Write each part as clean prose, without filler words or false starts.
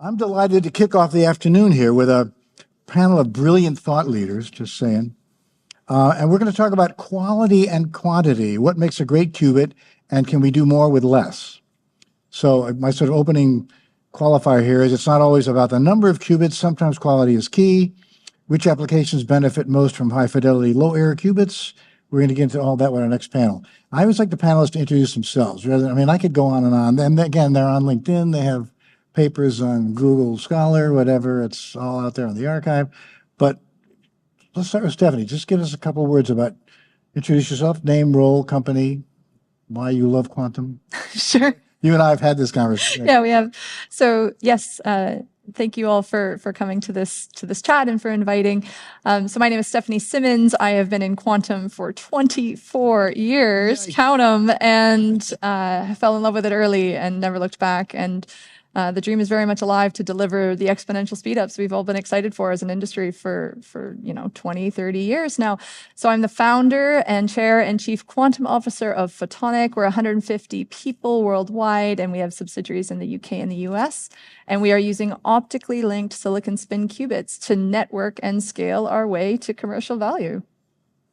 I'm delighted to kick off the afternoon here with a panel of brilliant thought leaders, just saying. And we're going to talk about quality and quantity. What makes a great qubit, and can we do more with less? So my sort of opening qualifier here is it's not always about the number of qubits. Sometimes quality is key. Which applications benefit most from high-fidelity, low-error qubits? We're going to get into all that with our next panel. I always like the panelists to introduce themselves. I could go on and on. And again, they're on LinkedIn. They have papers on Google Scholar, whatever. It's all out there in the archive. But let's start with Stephanie. Just give us a couple words about, introduce yourself, name, role, company, why you love quantum. Sure. You and I have had this conversation. Yeah, we have. So yes, thank you all for coming to this chat and for inviting. So my name is Stephanie Simmons. I have been in quantum for 24 years, count them, and I fell in love with it early and never looked back. And the dream is very much alive to deliver the exponential speedups we've all been excited for as an industry for 20, 30 years now. So I'm the founder and chair and chief quantum officer of Photonic. We're 150 people worldwide, and we have subsidiaries in the UK and the US. And we are using optically linked silicon spin qubits to network and scale our way to commercial value.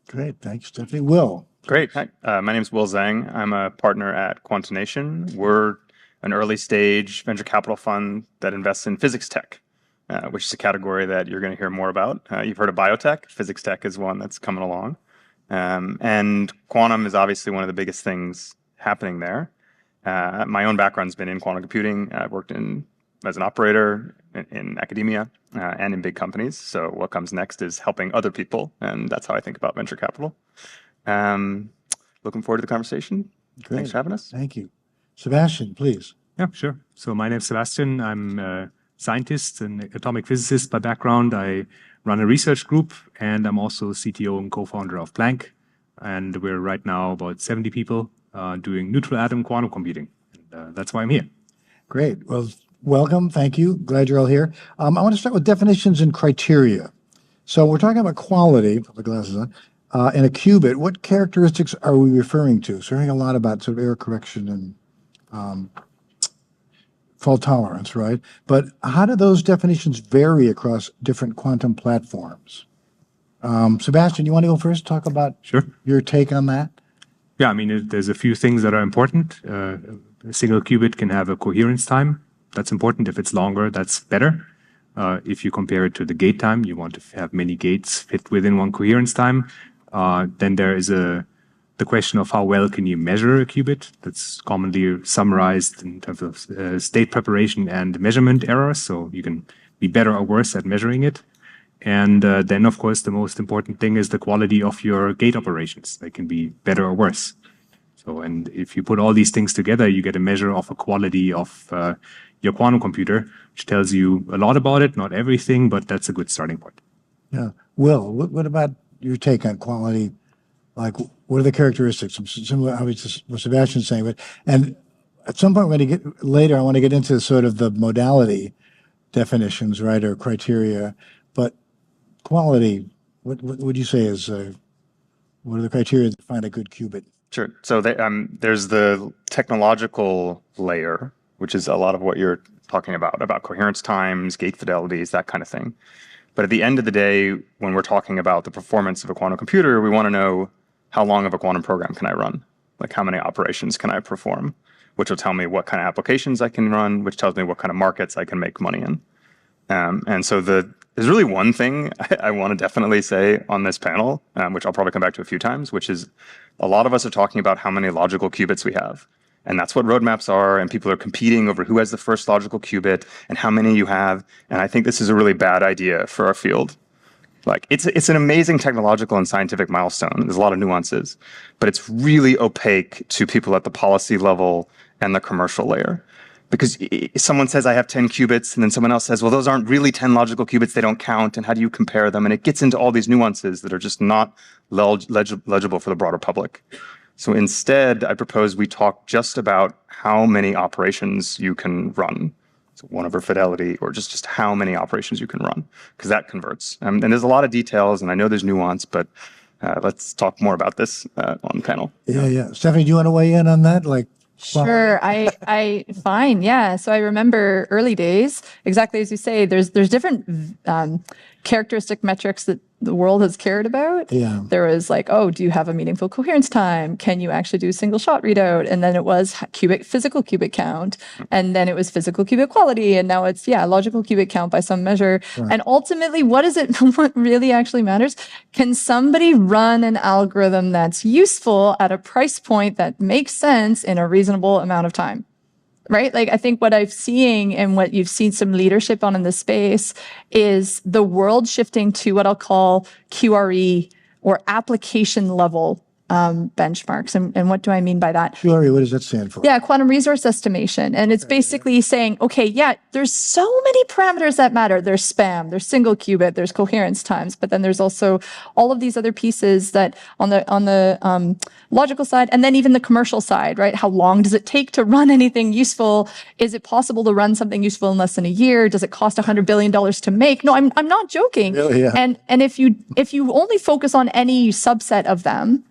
Great. Thanks, Stephanie. Will. Great. Hi. My name is Will Zhang. I'm a partner at Quantum Nation. We're an early stage venture capital fund that invests in physics tech, which is a category that you're going to hear more about. You've heard of biotech. Physics tech is one that's coming along. And quantum is obviously one of the biggest things happening there. My own background's been in quantum computing. I've worked as an operator in academia and in big companies. So what comes next is helping other people. And that's how I think about venture capital. Looking forward to the conversation. Great. Thanks for having us. Thank you. Sebastian, please. Yeah, sure. So my name is Sebastian. I'm a scientist and atomic physicist by background. I run a research group, and I'm also CTO and co-founder of Planck. And we're right now about 70 people doing neutral atom quantum computing. And that's why I'm here. Great. Well, welcome. Thank you. Glad you're all here. I want to start with definitions and criteria. So we're talking about quality, put the glasses on, in a qubit. What characteristics are we referring to? So we're hearing a lot about sort of error correction and fault tolerance, right? But how do those definitions vary across different quantum platforms? Sebastian, you want to go first? Talk about your take on that? Yeah, I mean, there's a few things that are important. A single qubit can have a coherence time. That's important. If it's longer, that's better. If you compare it to the gate time, you want to have many gates fit within one coherence time. Then there is the question of how well can you measure a qubit. That's commonly summarized in terms of state preparation and measurement errors. So you can be better or worse at measuring it. And then, of course, the most important thing is the quality of your gate operations. They can be better or worse. So, and if you put all these things together, you get a measure of a quality of your quantum computer, which tells you a lot about it, not everything, but that's a good starting point. Yeah. Will, what about your take on quality? Like, what are the characteristics? Similar to what Sebastian's saying, but and at some point we're going to get later. I want to get into sort of the modality definitions, right, or criteria. But quality, what would you say is what are the criteria to find a good qubit? Sure. So there's the technological layer, which is a lot of what you're talking about coherence times, gate fidelities, that kind of thing. But at the end of the day, when we're talking about the performance of a quantum computer, we want to know how long of a quantum program can I run? Like how many operations can I perform? Which will tell me what kind of applications I can run, which tells me what kind of markets I can make money in. And so there's really one thing I want to definitely say on this panel, which I'll probably come back to a few times, which is a lot of us are talking about how many logical qubits we have. And that's what roadmaps are, and people are competing over who has the first logical qubit and how many you have. And I think this is a really bad idea for our field. Like it's an amazing technological and scientific milestone. There's a lot of nuances, but it's really opaque to people at the policy level and the commercial layer. Because someone says, I have 10 qubits, and then someone else says, well, those aren't really 10 logical qubits, they don't count, and how do you compare them? And it gets into all these nuances that are just not legible for the broader public. So instead, I propose we talk just about how many operations you can run. So 1/4 fidelity, or just how many operations you can run, because that converts. And there's a lot of details, and I know there's nuance, but let's talk more about this on the panel. Yeah. Stephanie, do you want to weigh in on that? Like, Sure. Fine. Yeah. So I remember early days, exactly as you say, there's different characteristic metrics that the world has cared about. Yeah. There was like, oh, do you have a meaningful coherence time? Can you actually do single shot readout? And then it was physical qubit count. And then it was physical qubit quality. And now it's, logical qubit count by some measure. Right. And ultimately, what really actually matters? Can somebody run an algorithm that's useful at a price point that makes sense in a reasonable amount of time? Right? Like, I think what I'm seeing and what you've seen some leadership on in this space is the world shifting to what I'll call QRE, or application level benchmarks. And what do I mean by that? QRE, what does that stand for? Yeah, quantum resource estimation. And it's basically saying, okay, there's so many parameters that matter. There's spam, there's single qubit, there's coherence times, but then there's also all of these other pieces that on the logical side, and then even the commercial side, right? How long does it take to run anything useful? Is it possible to run something useful in less than a year? Does it cost $100 billion to make? No, I'm not joking. Really, yeah. And if you only focus on any subset of them,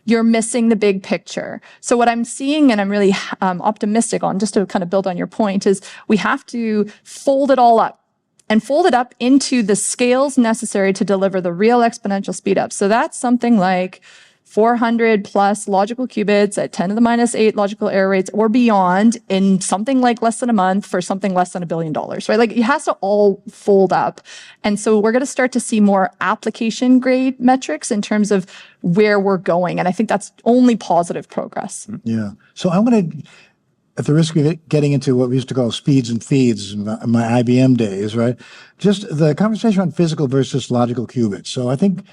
you're missing the big picture. So what I'm seeing, and I'm really optimistic on, just to kind of build on your point, is we have to fold it all up and fold it up into the scales necessary to deliver the real exponential speed up. So that's something like 400 plus logical qubits at 10 to the minus 8 logical error rates or beyond in something like less than a month for something less than $1 billion, right? Like, it has to all fold up. And so we're going to start to see more application grade metrics in terms of where we're going. And I think that's only positive progress. Yeah. So I'm going to, at the risk of getting into what we used to call speeds and feeds in my IBM days, right? Just the conversation on physical versus logical qubits. So I think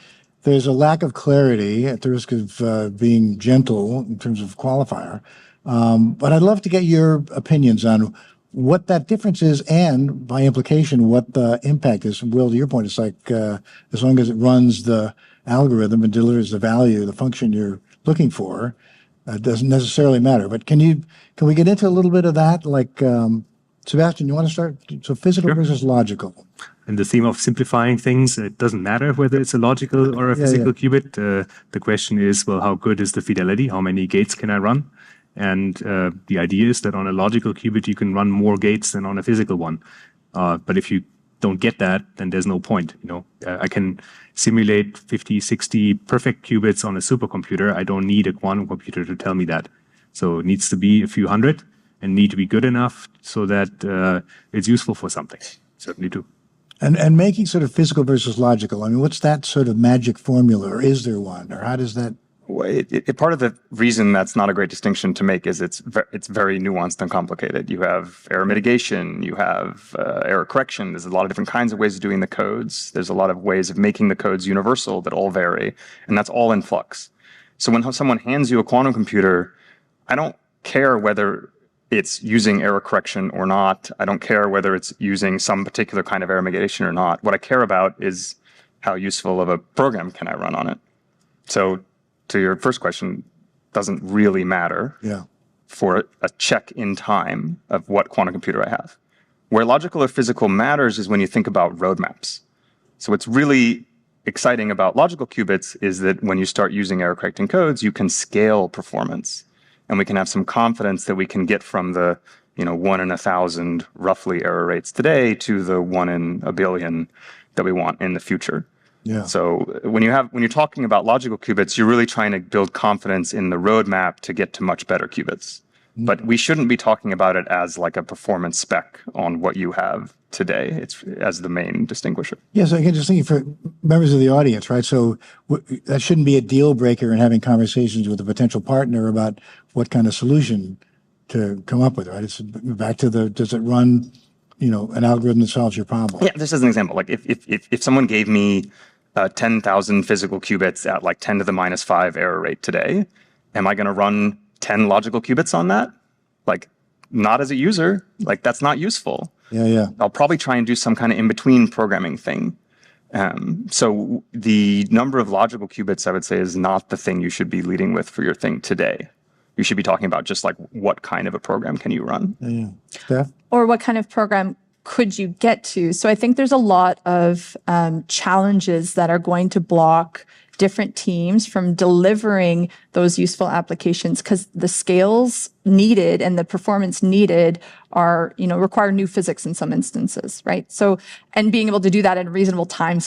there's a lack of clarity, at the risk of being gentle in terms of qualifier. But I'd love to get your opinions on what that difference is, and by implication, what the impact is. Will, to your point, it's like as long as it runs the algorithm and delivers the value, the function you're looking for, it doesn't necessarily matter. But can we get into a little bit of that? Like, Sebastian, you want to start? So physical versus logical. And the theme of simplifying things, it doesn't matter whether it's a logical or a physical qubit. The question is, well, how good is the fidelity? How many gates can I run? And the idea is that on a logical qubit, you can run more gates than on a physical one. But if you don't get that, then there's no point. I can simulate 50, 60 perfect qubits on a supercomputer. I don't need a quantum computer to tell me that. So it needs to be a few hundred and need to be good enough so that it's useful for something. Certainly do. And making sort of physical versus logical, I mean, what's that sort of magic formula, or is there one, or how does that? Well, part of the reason that's not a great distinction to make is it's very nuanced and complicated. You have error mitigation, you have error correction. There's a lot of different kinds of ways of doing the codes. There's a lot of ways of making the codes universal that all vary, and that's all in flux. So when someone hands you a quantum computer, I don't care whether it's using error correction or not. I don't care whether it's using some particular kind of error mitigation or not. What I care about is how useful of a program can I run on it. So to your first question, doesn't really matter for a check in time of what quantum computer I have. Where logical or physical matters is when you think about roadmaps. So what's really exciting about logical qubits is that when you start using error correcting codes, you can scale performance. And we can have some confidence that we can get from the 1 in 1,000 roughly error rates today to the 1 in a billion that we want in the future. Yeah. So when you're talking about logical qubits, you're really trying to build confidence in the roadmap to get to much better qubits. But we shouldn't be talking about it as like a performance spec on what you have today. It's as the main distinguisher. Yes, I can just think for members of the audience, right? So that shouldn't be a deal breaker in having conversations with a potential partner about what kind of solution to come up with, right? It's back to does it run, an algorithm that solves your problem? Yeah, just as an example, like if someone gave me 10,000 physical qubits at like 10 to the minus 5 error rate today, am I going to run 10 logical qubits on that? Like, not as a user. Like, that's not useful. Yeah. I'll probably try and do some kind of in-between programming thing. So the number of logical qubits, I would say, is not the thing you should be leading with for your thing today. You should be talking about just like what kind of a program can you run. Yeah. Steph? Or what kind of program could you get to? So I think there's a lot of challenges that are going to block different teams from delivering those useful applications, because the scales needed and the performance needed are, require new physics in some instances, right? So, and being able to do that in a reasonable time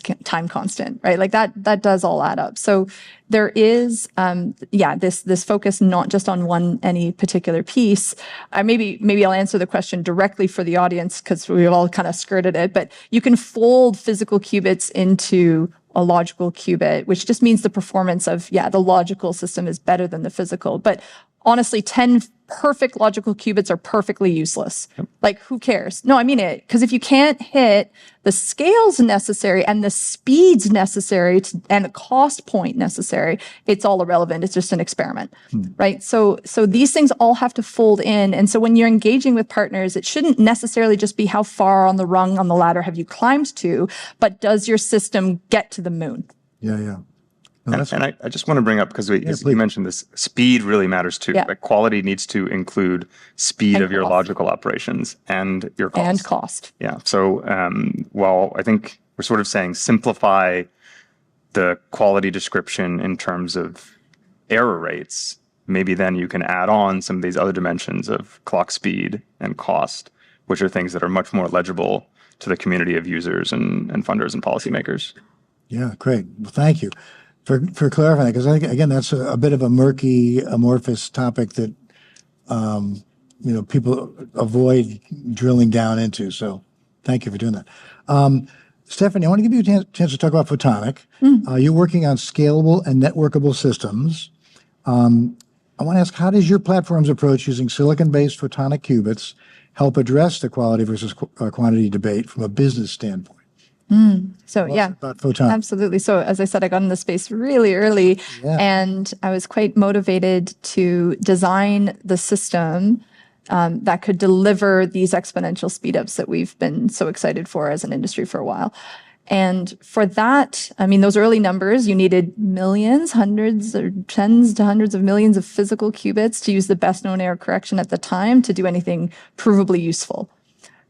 constant, right? Like that does all add up. So there is, this focus not just on any particular piece. Maybe I'll answer the question directly for the audience, because we've all kind of skirted it, but you can fold physical qubits into a logical qubit, which just means the performance of, the logical system is better than the physical. But honestly, 10 perfect logical qubits are perfectly useless. Yep. Like, who cares? No, I mean it. Because if you can't hit the scales necessary and the speeds necessary and the cost point necessary, it's all irrelevant. It's just an experiment, right? So these things all have to fold in. And so when you're engaging with partners, it shouldn't necessarily just be how far on the rung on the ladder have you climbed to, but does your system get to the moon? Yeah. No, and I just want to bring up, because you mentioned this, speed really matters too. Yeah. Like, quality needs to include speed And of your cost. logical operations and your cost. And cost. Yeah. So while I think we're sort of saying simplify the quality description in terms of error rates, maybe then you can add on some of these other dimensions of clock speed and cost, which are things that are much more legible to the community of users and funders and policymakers. Yeah, great. Well, thank you for clarifying that, because I think, again, that's a bit of a murky, amorphous topic that people avoid drilling down into. So thank you for doing that. Stephanie, I want to give you a chance to talk about Photonic. You're working on scalable and networkable systems. I want to ask, how does your platform's approach using silicon-based photonic qubits help address the quality versus quantity debate from a business standpoint? So About Photonic. absolutely. So as I said, I got in the space really early, and I was quite motivated to design the system that could deliver these exponential speedups that we've been so excited for as an industry for a while. And for that, those early numbers, you needed millions, hundreds or tens to hundreds of millions of physical qubits to use the best known error correction at the time to do anything provably useful.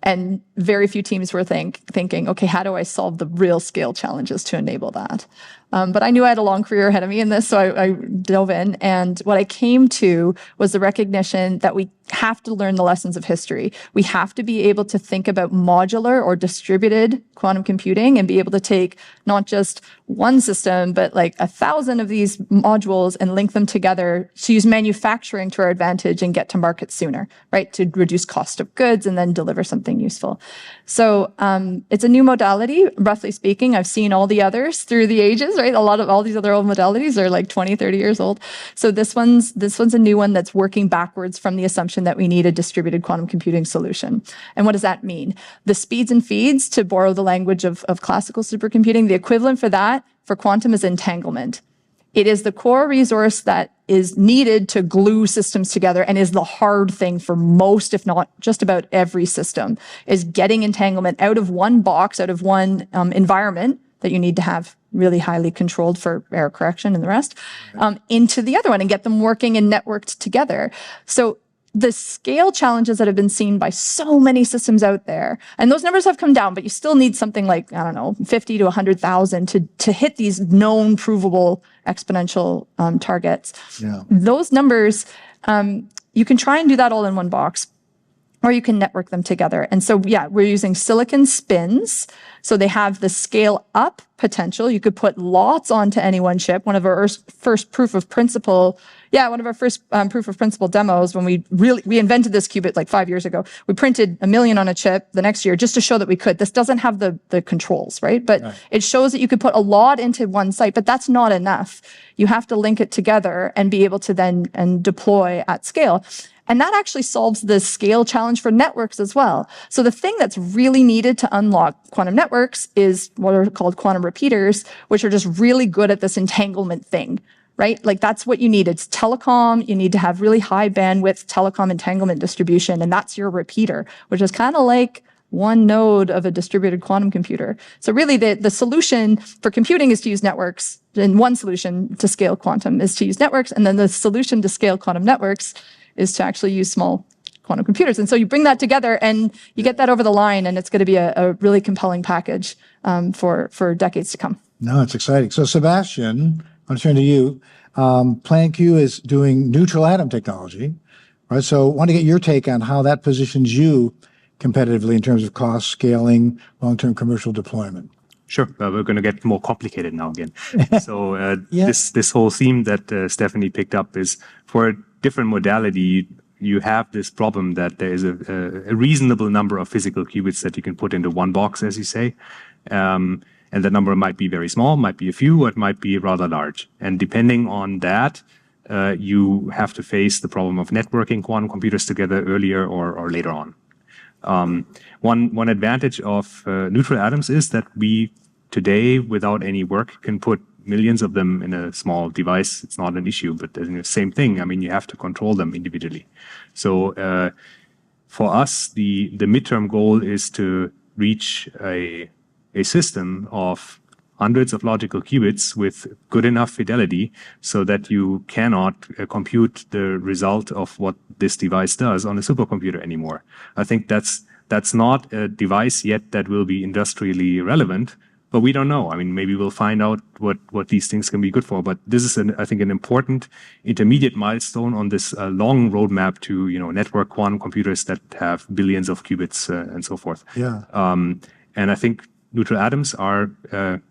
And very few teams were thinking, okay, how do I solve the real scale challenges to enable that? But I knew I had a long career ahead of me in this, so I dove in. And what I came to was the recognition that we have to learn the lessons of history. We have to be able to think about modular or distributed quantum computing and be able to take not just one system, but like 1,000 of these modules and link them together to use manufacturing to our advantage and get to market sooner, right? To reduce cost of goods and then deliver something useful. So it's a new modality, roughly speaking. I've seen all the others through the ages, right? All these other old modalities are like 20, 30 years old. So this one's a new one that's working backwards from the assumption that we need a distributed quantum computing solution. And what does that mean? The speeds and feeds, to borrow the language of classical supercomputing, the equivalent for that for quantum is entanglement. It is the core resource that is needed to glue systems together and is the hard thing for most, if not just about every system, is getting entanglement out of one box, out of one environment that you need to have really highly controlled for error correction and the rest, into the other one and get them working and networked together. So the scale challenges that have been seen by so many systems out there, and those numbers have come down, but you still need something like, 50 to 100,000 to hit these known provable exponential targets. Yeah. Those numbers, you can try and do that all in one box, or you can network them together. And so, we're using silicon spins. So they have the scale up potential. You could put lots onto any one chip. One of our first proof of principle demos, when we invented this qubit like 5 years ago, we printed 1 million on a chip the next year just to show that we could. This doesn't have the controls, right? But it shows that you could put a lot into one site, but that's not enough. You have to link it together and be able to then deploy at scale. And that actually solves the scale challenge for networks as well. So the thing that's really needed to unlock quantum networks is what are called quantum repeaters, which are just really good at this entanglement thing, right? Like, that's what you need. It's telecom. You need to have really high bandwidth telecom entanglement distribution, and that's your repeater, which is kind of like one node of a distributed quantum computer. So really the solution for computing is to use networks, and one solution to scale quantum is to use networks, and then the solution to scale quantum networks is to actually use small quantum computers. And so you bring that together and you get that over the line, and it's going to be a really compelling package for decades to come. No, it's exciting. So, Sebastian, I'm going to turn to you. PlancQ is doing neutral atom technology, right? So, I want to get your take on how that positions you competitively in terms of cost, scaling, long-term commercial deployment. Sure. We're going to get more complicated now again. So Yeah. this whole theme that Stephanie picked up is for a different modality, you have this problem that there is a reasonable number of physical qubits that you can put into one box, as you say. And the number might be very small, might be a few, or it might be rather large. And depending on that, you have to face the problem of networking quantum computers together earlier or later on. One advantage of neutral atoms is that we today, without any work, can put millions of them in a small device. It's not an issue, but the same thing. I mean, you have to control them individually. So for us, the midterm goal is to reach a system of hundreds of logical qubits with good enough fidelity so that you cannot compute the result of what this device does on a supercomputer anymore. I think that's not a device yet that will be industrially relevant, but we don't know. I mean, maybe we'll find out what these things can be good for. But this is, I think, an important intermediate milestone on this long roadmap to network quantum computers that have billions of qubits and so forth. Yeah. And I think neutral atoms are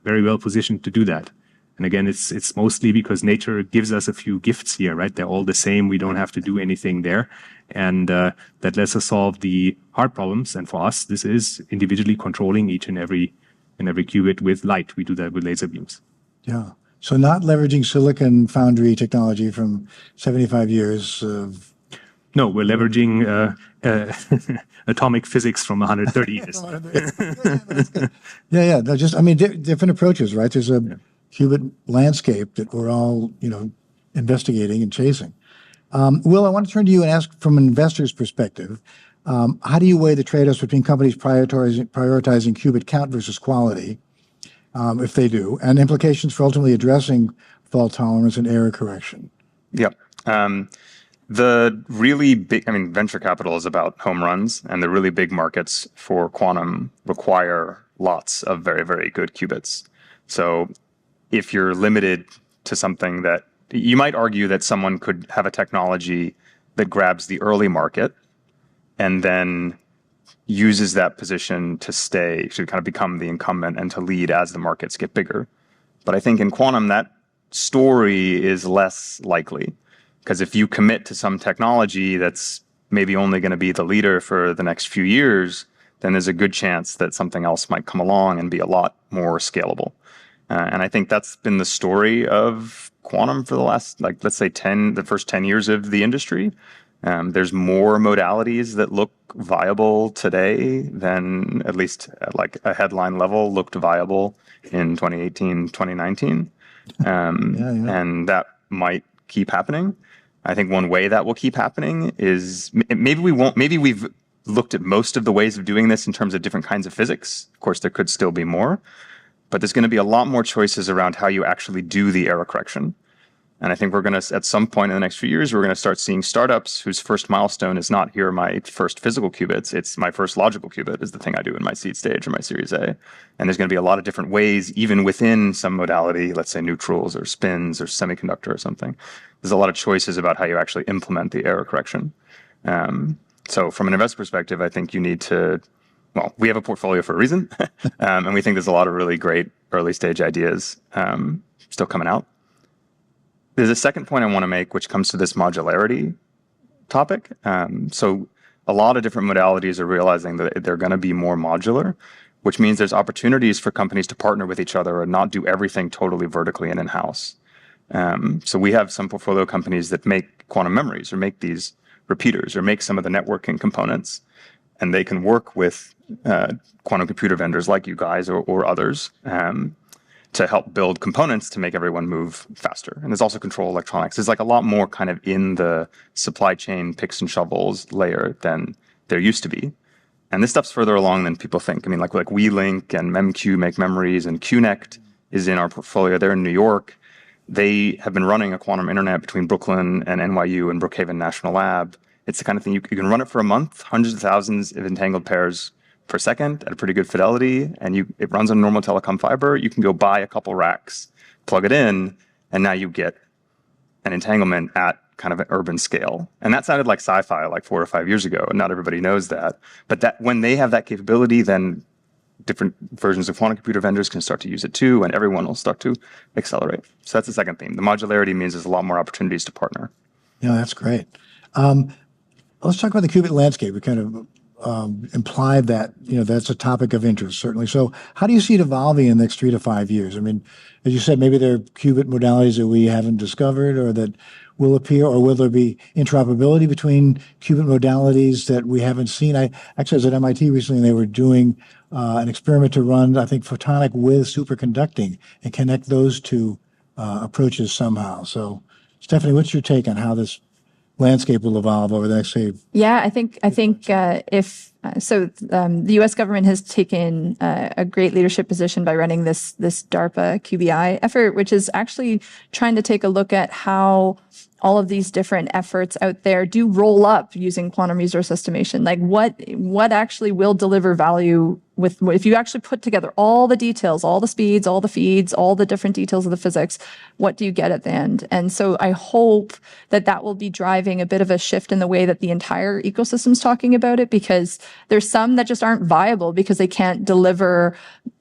very well positioned to do that. And again, it's mostly because nature gives us a few gifts here, right? They're all the same. We don't have to do anything there. And that lets us solve the hard problems. And for us, this is individually controlling each and every qubit with light. We do that with laser beams. Yeah. So not leveraging silicon foundry technology from 75 years of... No, we're leveraging atomic physics from 130 years. Yeah. Different approaches, right? There's a qubit landscape that we're all, investigating and chasing. Will, I want to turn to you and ask from an investor's perspective, how do you weigh the trade-offs between companies prioritizing qubit count versus quality, if they do, and implications for ultimately addressing fault tolerance and error correction? Yep. The really big, venture capital is about home runs, and the really big markets for quantum require lots of very, very good qubits. So if you're limited to something that, you might argue that someone could have a technology that grabs the early market and then uses that position to kind of become the incumbent and to lead as the markets get bigger. But I think in quantum, that story is less likely. Because if you commit to some technology that's maybe only going to be the leader for the next few years, then there's a good chance that something else might come along and be a lot more scalable. And I think that's been the story of quantum for the last, let's say the first 10 years of the industry. There's more modalities that look viable today than, at least at a headline level, looked viable in 2018, 2019. And that might keep happening. I think one way that will keep happening is maybe we've looked at most of the ways of doing this in terms of different kinds of physics. Of course, there could still be more, but there's going to be a lot more choices around how you actually do the error correction. And I think we're going to, at some point in the next few years, we're going to start seeing startups whose first milestone is not, here are my first physical qubits. It's my first logical qubit is the thing I do in my seed stage or my series A. And there's going to be a lot of different ways, even within some modality, let's say neutrals or spins or semiconductor or something. There's a lot of choices about how you actually implement the error correction. So from an investor perspective, I think you need to, we have a portfolio for a reason. And we think there's a lot of really great early stage ideas still coming out. There's a second point I want to make, which comes to this modularity topic. So a lot of different modalities are realizing that they're going to be more modular, which means there's opportunities for companies to partner with each other and not do everything totally vertically and in-house. So we have some portfolio companies that make quantum memories or make these repeaters or make some of the networking components, and they can work with quantum computer vendors like you guys or others to help build components to make everyone move faster. And there's also control electronics. There's a lot more kind of in the supply chain picks and shovels layer than there used to be. And this stuff's further along than people think. Like WeLink and MemQ make memories, and QNect is in our portfolio. They're in New York. They have been running a quantum internet between Brooklyn and NYU and Brookhaven National Lab. It's the kind of thing you can run it for a month, hundreds of thousands of entangled pairs per second at a pretty good fidelity, and it runs on normal telecom fiber, you can go buy a couple racks, plug it in, and now you get an entanglement at kind of an urban scale. And that sounded like sci-fi like 4 or 5 years ago, and not everybody knows that. But that when they have that capability, then different versions of quantum computer vendors can start to use it too, and everyone will start to accelerate. So that's the second theme. The modularity means there's a lot more opportunities to partner. Yeah, that's great. Let's talk about the qubit landscape. We kind of implied that, that's a topic of interest, certainly. So how do you see it evolving in the next 3 to 5 years? I mean, as you said, maybe there are qubit modalities that we haven't discovered or that will appear, or will there be interoperability between qubit modalities that we haven't seen? I actually was at MIT recently, and they were doing an experiment to run, I think, photonic with superconducting and connect those two approaches somehow. So, Stephanie, what's your take on how this landscape will evolve over the next, say? Yeah, I think the U.S. government has taken a great leadership position by running this DARPA QBI effort, which is actually trying to take a look at how all of these different efforts out there do roll up using quantum resource estimation. Like what actually will deliver value with, if you actually put together all the details, all the speeds, all the feeds, all the different details of the physics, what do you get at the end? And so I hope that will be driving a bit of a shift in the way that the entire ecosystem is talking about it, because there's some that just aren't viable because they can't deliver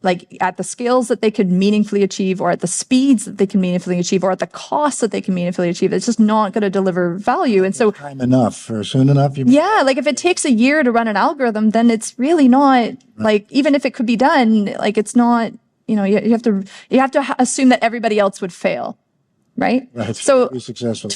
like at the scales that they could meaningfully achieve, or at the speeds that they can meaningfully achieve, or at the costs that they can meaningfully achieve. It's just not going to deliver value. And so time enough or soon enough? Yeah, like if it takes a year to run an algorithm, then it's really not like, even if it could be done, like it's not, you have to assume that everybody else would fail. Right. So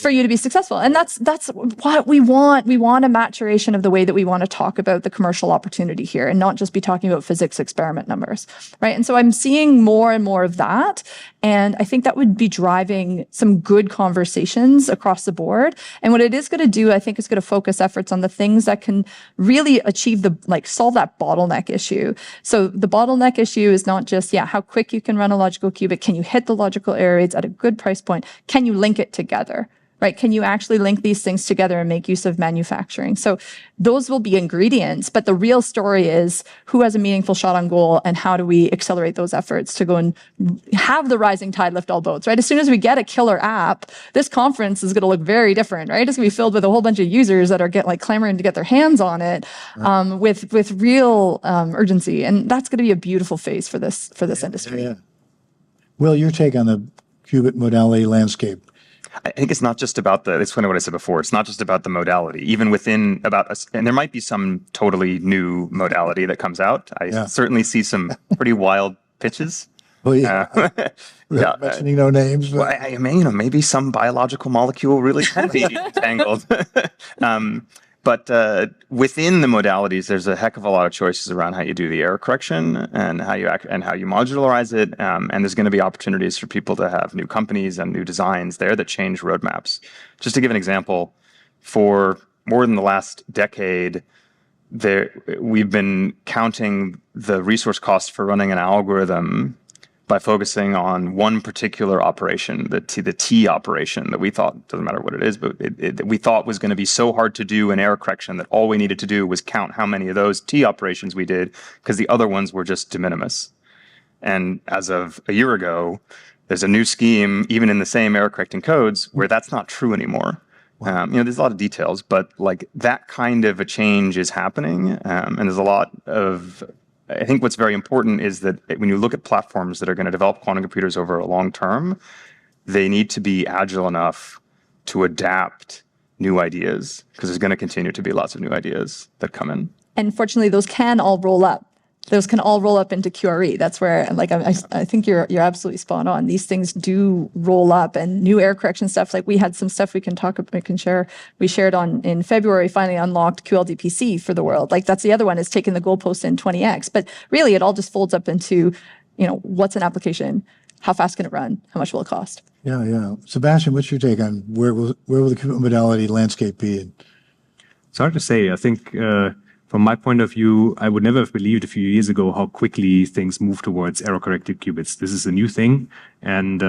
for you to be successful. And that's what we want. We want a maturation of the way that we want to talk about the commercial opportunity here, and not just be talking about physics experiment numbers. Right. And so I'm seeing more and more of that. And I think that would be driving some good conversations across the board. And what it is going to do, I think, is going to focus efforts on the things that can really achieve solve that bottleneck issue. So the bottleneck issue is not just, how quick you can run a logical qubit. Can you hit the logical error rates at a good price point? Can you link it together, right? Can you actually link these things together and make use of manufacturing? So those will be ingredients, but the real story is who has a meaningful shot on goal, and how do we accelerate those efforts to go and have the rising tide lift all boats, right? As soon as we get a killer app, this conference is going to look very different, right? It's going to be filled with a whole bunch of users that are clamoring to get their hands on it, with real urgency, and that's going to be a beautiful phase for this industry. Yeah. Will, your take on the qubit modality landscape? I think it's not just about it's funny what I said before. It's not just about the modality. Even within and there might be some totally new modality that comes out. I certainly see some pretty wild pitches. Well, mentioning no names. But. Well, I mean, maybe some biological molecule really can be tangled. But within the modalities, there's a heck of a lot of choices around how you do the error correction and how you modularize it. And there's going to be opportunities for people to have new companies and new designs there that change roadmaps. Just to give an example, for more than the last decade, we've been counting the resource cost for running an algorithm by focusing on one particular operation, the T operation that we thought, doesn't matter what it is, but we thought was going to be so hard to do in error correction that all we needed to do was count how many of those T operations we did, because the other ones were just de minimis. And as of a year ago, there's a new scheme, even in the same error correcting codes, where that's not true anymore. Wow. There's a lot of details, but like that kind of a change is happening. And there's a lot of, I think what's very important is that when you look at platforms that are going to develop quantum computers over a long term, they need to be agile enough to adapt new ideas, because there's going to continue to be lots of new ideas that come in. And fortunately, those can all roll up. Those can all roll up into QRE. That's where, I think you're absolutely spot on. These things do roll up, and new error correction stuff. Like we had some stuff we can share. We shared in February, finally unlocked QLDPC for the world. Like that's the other one, is taking the goalpost in 20x. But really, it all just folds up into, what's an application? How fast can it run? How much will it cost? Yeah. Sebastian, what's your take on where will the qubit modality landscape be? It's hard to say. I think. From my point of view, I would never have believed a few years ago how quickly things move towards error-corrected qubits. This is a new thing, and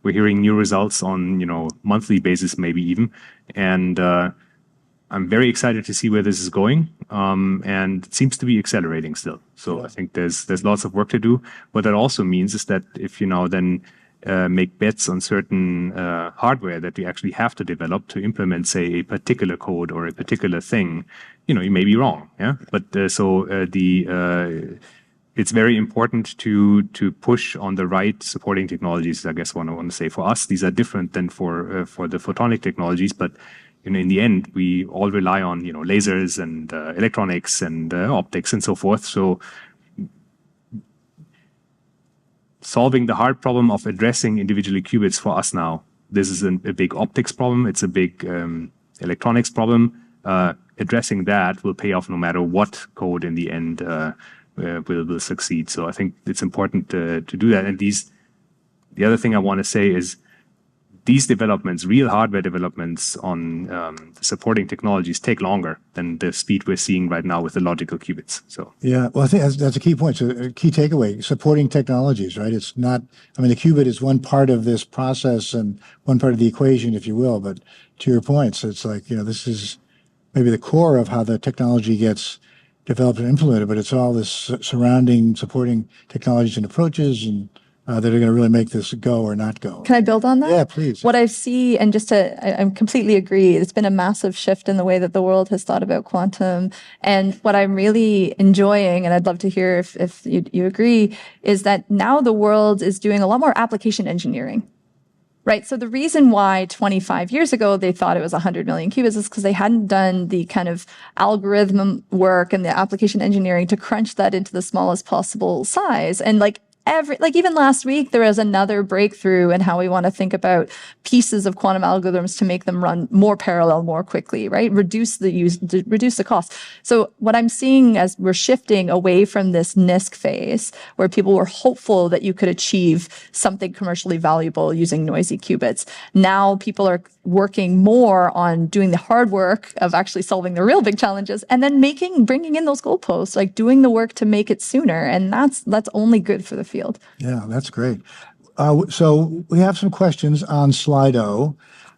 we're hearing new results on monthly basis, maybe even. And I'm very excited to see where this is going, and it seems to be accelerating still. So I think there's lots of work to do. What that also means is that if you now then make bets on certain hardware that we actually have to develop to implement, say, a particular code or a particular thing, you may be wrong. Yeah, but it's very important to push on the right supporting technologies. I guess what I want to say, for us, these are different than for the photonic technologies, but in the end, we all rely on lasers and electronics and optics and so forth. So solving the hard problem of addressing individually qubits for us now, this is a big optics problem. It's a big electronics problem. Addressing that will pay off no matter what code in the end will succeed. So I think it's important to do that. And the other thing I want to say is these developments, real hardware developments on supporting technologies, take longer than the speed we're seeing right now with the logical qubits. So Yeah, well, I think that's a key point. So a key takeaway, supporting technologies, right? It's not, I mean, the qubit is one part of this process and one part of the equation, if you will. But to your points, it's like, this is maybe the core of how the technology gets developed and implemented, but it's all this surrounding, supporting technologies and approaches and that are going to really make this go or not go. Can I build on that? Yeah, please. What I see, and I completely agree, it's been a massive shift in the way that the world has thought about quantum. And what I'm really enjoying, and I'd love to hear if you agree, is that now the world is doing a lot more application engineering. Right. So the reason why 25 years ago they thought it was 100 million qubits is because they hadn't done the kind of algorithm work and the application engineering to crunch that into the smallest possible size. And even last week, there was another breakthrough in how we want to think about pieces of quantum algorithms to make them run more parallel, more quickly, right? Reduce the cost. So what I'm seeing as we're shifting away from this NISQ phase, where people were hopeful that you could achieve something commercially valuable using noisy qubits. Now people are working more on doing the hard work of actually solving the real big challenges, and then bringing in those goalposts, like doing the work to make it sooner. And that's only good for the field. Yeah, that's great. So we have some questions on Slido,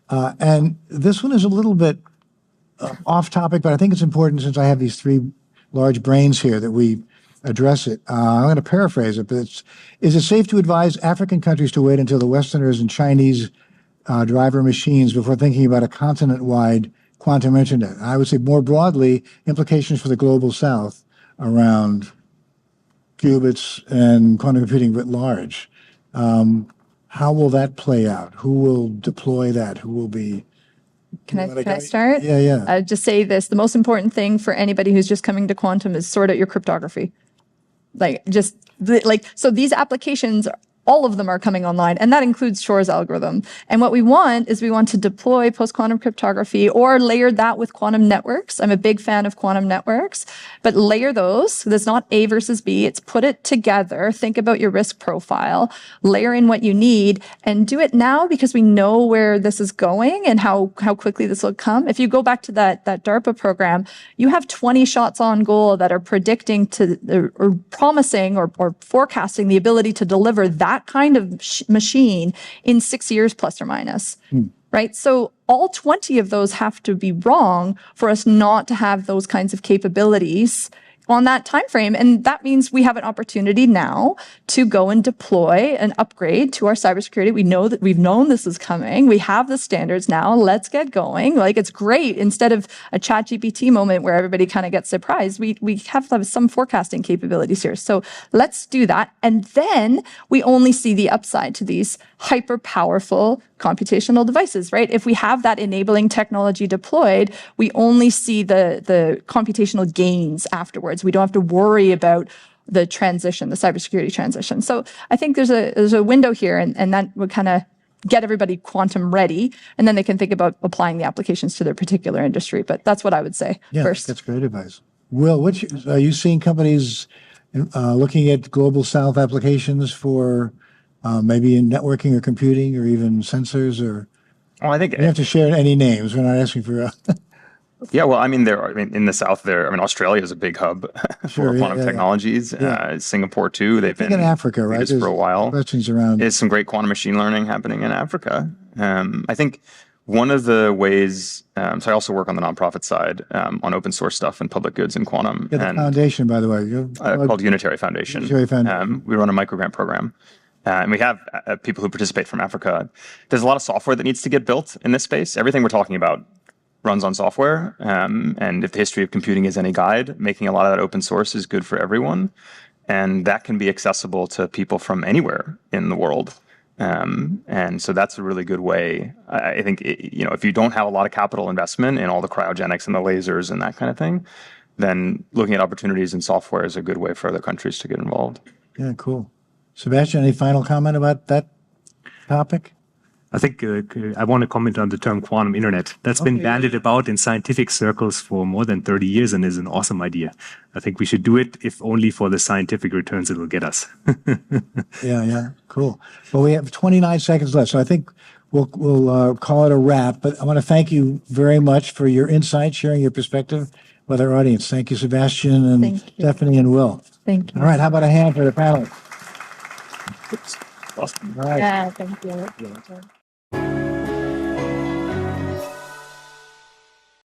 and this one is a little bit off topic, but I think it's important since I have these three large brains here that we address it. I'm going to paraphrase it, but is it safe to advise African countries to wait until the Westerners and Chinese driver machines before thinking about a continent-wide quantum internet? I would say more broadly, implications for the global South around qubits and quantum computing writ large. How will that play out? Who will deploy that? Who will be? Can I start? Yeah. I'd just say this. The most important thing for anybody who's just coming to quantum is sort out your cryptography. So these applications, all of them are coming online, and that includes Shor's algorithm. And what we want to deploy post-quantum cryptography or layer that with quantum networks. I'm a big fan of quantum networks, but layer those. So there's not A versus B. It's put it together. Think about your risk profile, layer in what you need, and do it now because we know where this is going and how quickly this will come. If you go back to that DARPA program, you have 20 shots on goal that are predicting or promising or forecasting the ability to deliver that kind of machine in 6 years plus or minus, right? So all 20 of those have to be wrong for us not to have those kinds of capabilities on that time frame. And that means we have an opportunity now to go and deploy an upgrade to our cybersecurity. We know that we've known this is coming. We have the standards now. Let's get going. It's great. Instead of a ChatGPT moment where everybody kind of gets surprised, we have to have some forecasting capabilities here. So let's do that. And then we only see the upside to these hyper powerful computational devices, right? If we have that enabling technology deployed, we only see the computational gains afterwards. We don't have to worry about the transition, the cybersecurity transition. So I think there's a window here, and that would kind of get everybody quantum ready, and then they can think about applying the applications to their particular industry. But that's what I would say first. That's great advice. Will, are you seeing companies looking at global South applications for maybe in networking or computing or even sensors or? Well, I think you don't have to share any names. We're not asking for. Yeah, well, in the South, Australia is a big hub for quantum technologies. Yeah. Singapore too. They've been in Africa, right? For a while. Questions around. There's some great quantum machine learning happening in Africa. I think One of the ways, so I also work on the nonprofit side on open source stuff and public goods in quantum. Yeah, the and foundation, by the way. called Unitary Foundation. Unitary Foundation. We run a microgrant program. And we have people who participate from Africa. There's a lot of software that needs to get built in this space. Everything we're talking about runs on software. And if the history of computing is any guide, making a lot of that open source is good for everyone. And that can be accessible to people from anywhere in the world. And so that's a really good way. I think, if you don't have a lot of capital investment in all the cryogenics and the lasers and that kind of thing, then looking at opportunities in software is a good way for other countries to get involved. Yeah, cool. Sebastian, any final comment about that topic? I think I want to comment on the term quantum internet. That's been bandied about in scientific circles for more than 30 years and is an awesome idea. I think we should do it, if only for the scientific returns it will get us. Yeah, cool. Well, we have 29 seconds left, so I think we'll call it a wrap. But I want to thank you very much for your insight, sharing your perspective with our audience. Thank you, Sebastian and Thank you. Stephanie and Will. Thank you. All right, how about a hand for the panel? Awesome. All right. Yeah, thank you.